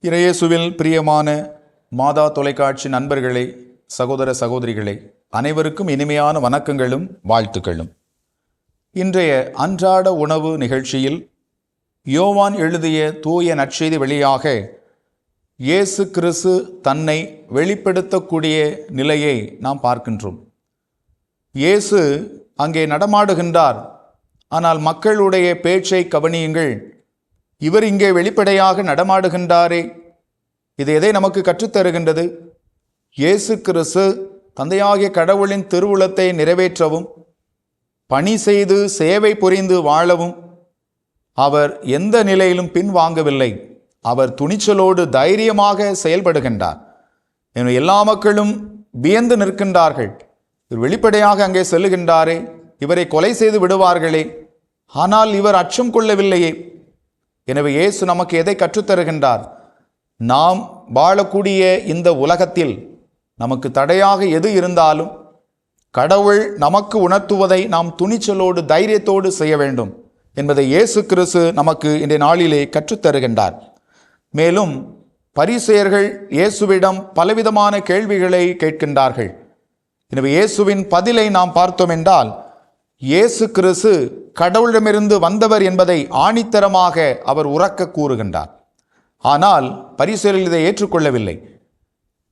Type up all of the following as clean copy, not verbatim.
இறையேசுவில் பிரியமான மாதா தொலைக்காட்சி நண்பர்களே, சகோதர சகோதரிகளே, அனைவருக்கும் இனிமையான வணக்கங்களும் வாழ்த்துக்களும். இன்றைய அன்றாட உணவு நிகழ்ச்சியில் யோவான் எழுதிய தூய நற்செய்தி வழியாக இயேசு கிறிஸ்து தன்னை வெளிப்படுத்தக்கூடிய நிலையை நாம் பார்க்கின்றோம். இயேசு அங்கே நடமாடுகின்றார். ஆனால் மக்களுடைய பேச்சை கவனியுங்கள். இவர் இங்கே வெளிப்படையாக நடமாடுகின்றாரே, இது எதை நமக்கு கற்றுத்தருகின்றது? இயேசு கிறிஸ்து தந்தையாகிய கடவுளின் திருவுளத்தை நிறைவேற்றவும் பணி செய்து சேவை புரிந்து வாழவும் அவர் எந்த நிலையிலும் பின்வாங்கவில்லை. அவர் துணிச்சலோடு தைரியமாக செயல்படுகின்றார். எல்லா மக்களும் வியந்து நிற்கின்றார்கள். இவர் வெளிப்படையாக அங்கே செல்லுகின்றாரே, இவரை கொலை செய்து விடுவார்களே, ஆனால் இவர் அச்சம் கொள்ளவில்லையே. எனவே இயேசு நமக்கு எதை கற்றுத்தருகின்றார்? நாம் வாழக்கூடிய இந்த உலகத்தில் நமக்கு தடையாக எது இருந்தாலும் கடவுள் நமக்கு உணர்த்துவதை நாம் துணிச்சலோடு தைரியத்தோடு செய்ய வேண்டும் என்பதை இயேசு கிறிஸ்து நமக்கு இந்த நாளிலே கற்றுத்தருகின்றார். மேலும் பரிசேயர்கள் இயேசுவிடம் பலவிதமான கேள்விகளை கேட்கின்றார்கள். எனவே இயேசுவின் பதிலை நாம் பார்த்தோம் என்றால், இயேசு கிறிஸ்து கடவுளிடமிருந்து வந்தவர் என்பதை ஆணித்தரமாக அவர் உரக்க கூறுகின்றார். ஆனால் பரிசேயர்கள் இதை ஏற்றுக்கொள்ளவில்லை.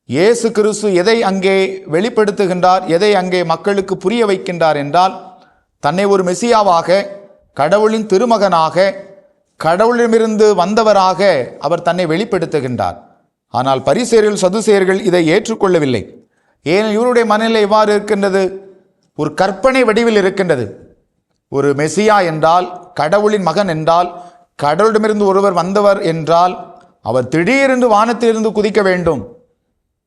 இயேசு கிறிஸ்து எதை அங்கே வெளிப்படுத்துகின்றார், எதை அங்கே மக்களுக்கு புரிய வைக்கின்றார் என்றால், தன்னை ஒரு மெசியாவாக, கடவுளின் திருமகனாக, கடவுளிடமிருந்து வந்தவராக அவர் தன்னை வெளிப்படுத்துகின்றார். ஆனால் பரிசேயர்கள் சதுசேயர்கள் இதை ஏற்றுக்கொள்ளவில்லை. ஏன் இவருடைய மனநிலை எவ்வாறு இருக்கின்றது? ஒரு கற்பனை வடிவில் இருக்கின்றது. ஒரு மெசியா என்றால், கடவுளின் மகன் என்றால், கடவுளிடமிருந்து ஒருவர் வந்தவர் என்றால் அவர் திடீரென்று வானத்திலிருந்து குதிக்க வேண்டும்.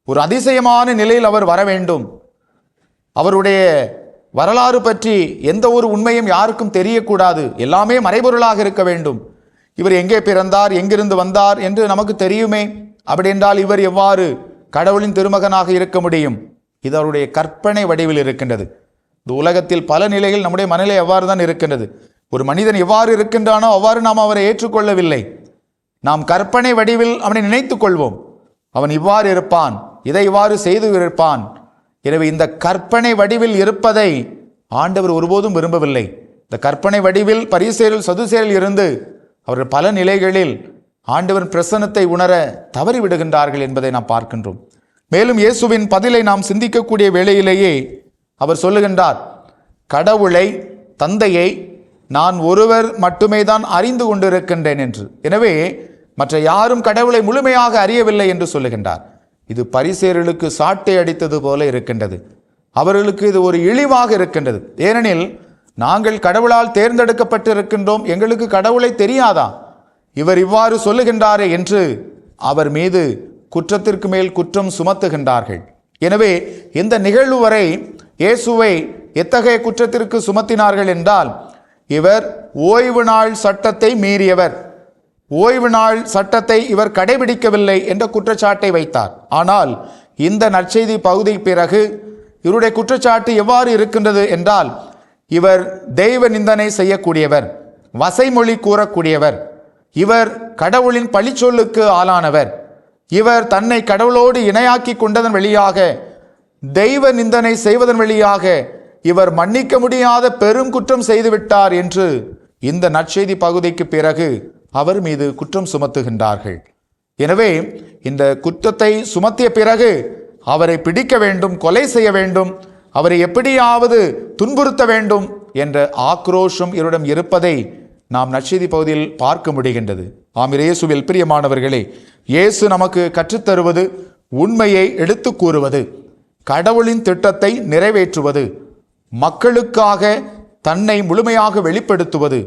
ஒரு அதிசயமான நிலையில் அவர் வர வேண்டும். அவருடைய வரலாறு பற்றி எந்த ஒரு உண்மையும் யாருக்கும் தெரியக்கூடாது. எல்லாமே மறைபொருளாக இருக்க வேண்டும். இவர் எங்கே பிறந்தார், எங்கிருந்து வந்தார் என்று நமக்கு தெரியுமே. அப்படி என்றால் இவர் எவ்வாறு கடவுளின் திருமகனாக இருக்க முடியும்? இது அவருடைய கற்பனை வடிவில் இருக்கின்றது. இந்த உலகத்தில் பல நிலைகள் நம்முடைய மனநிலை எவ்வாறு தான் இருக்கின்றது. ஒரு மனிதன் எவ்வாறு இருக்கின்றானோ அவ்வாறு நாம் அவரை ஏற்றுக்கொள்ளவில்லை. நாம் கற்பனை வடிவில் அவனை நினைத்துக் கொள்வோம். அவன் இவ்வாறு இருப்பான், இதை இவ்வாறு செய்து இருப்பான். எனவே இந்த கற்பனை வடிவில் இருப்பதை ஆண்டவர் ஒருபோதும் விரும்பவில்லை. இந்த கற்பனை வடிவில் பரிசேயர்கள் சதுசேயர்கள் இருந்து அவர்கள் பல நிலைகளில் ஆண்டவரின் பிரசன்னத்தை உணர தவறிவிடுகின்றார்கள் என்பதை நாம் பார்க்கின்றோம். மேலும் இயேசுவின் பதிலை நாம் சிந்திக்கக்கூடிய வேளையிலேயே அவர் சொல்லுகின்றார், கடவுளை, தந்தையை நான் ஒருவர் மட்டுமே தான் அறிந்து கொண்டிருக்கின்றேன் என்று. எனவே மற்ற யாரும் கடவுளை முழுமையாக அறியவில்லை என்று சொல்லுகின்றார். இது பரிசேயர்களுக்கு சாட்டை அடித்தது போல இருக்கின்றது. அவர்களுக்கு இது ஒரு இழிவாக இருக்கின்றது. ஏனெனில் நாங்கள் கடவுளால் தேர்ந்தெடுக்கப்பட்டிருக்கின்றோம், எங்களுக்கு கடவுளை தெரியாதா? இவர் இவ்வாறு சொல்லுகின்றாரே என்று அவர் மீது குற்றத்திற்கு மேல் குற்றம் சுமத்துகின்றார்கள். எனவே இந்த நிகழ்வு வரை இயேசுவை எத்தகைய குற்றத்திற்கு சுமத்தினார்கள் என்றால், இவர் ஓய்வு நாள் சட்டத்தை மீறியவர், ஓய்வு நாள் சட்டத்தை இவர் கடைபிடிக்கவில்லை என்ற குற்றச்சாட்டை வைத்தார். ஆனால் இந்த நற்செய்தி பகுதி பிறகு இவருடைய குற்றச்சாட்டு எவ்வாறு இருக்கின்றது என்றால், இவர் தெய்வ நிந்தனை செய்யக்கூடியவர், வசைமொழி கூறக்கூடியவர், இவர் கடவுளின் பழிச்சொல்லுக்கு ஆளானவர், இவர் தன்னை கடவுளோடு இணையாக்கி கொண்டதன் வழியாக, தெய்வ நிந்தனை செய்வதன் வழியாக இவர் மன்னிக்க முடியாத பெரும் குற்றம் செய்துவிட்டார் என்று இந்த நற்செய்தி பகுதிக்கு பிறகு அவர் மீது குற்றம் சுமத்துகின்றார்கள். எனவே இந்த குற்றத்தை சுமத்திய பிறகு அவரை பிடிக்க வேண்டும், கொலை செய்ய வேண்டும், அவரை எப்படியாவது துன்புறுத்த வேண்டும் என்ற ஆக்ரோஷம் இவரிடம் இருப்பதை நாம் நற்செய்தி பகுதியில் பார்க்க முடிகின்றது. இயேசுவில் பிரியமானவர்களே, இயேசு நமக்கு கற்றுத்தருவது உண்மையை எடுத்து கூறுவது, கடவுளின் திட்டத்தை நிறைவேற்றுவது, மக்களுக்காக தன்னை முழுமையாக வெளிப்படுத்துவது,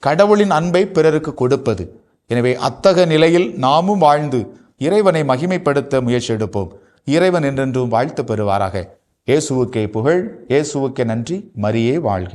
கடவுளின் அன்பை பிறருக்கு கொடுப்பது. எனவே அத்தகைய நிலையில் நாமும் வாழ்ந்து இறைவனை மகிமைப்படுத்த முயற்சி எடுப்போம். இறைவன் என்றென்றும் வாழ்த்து பெறுவாராக. இயேசுவுக்கே புகழ், இயேசுவுக்கே நன்றி. மரியே வாழ்க.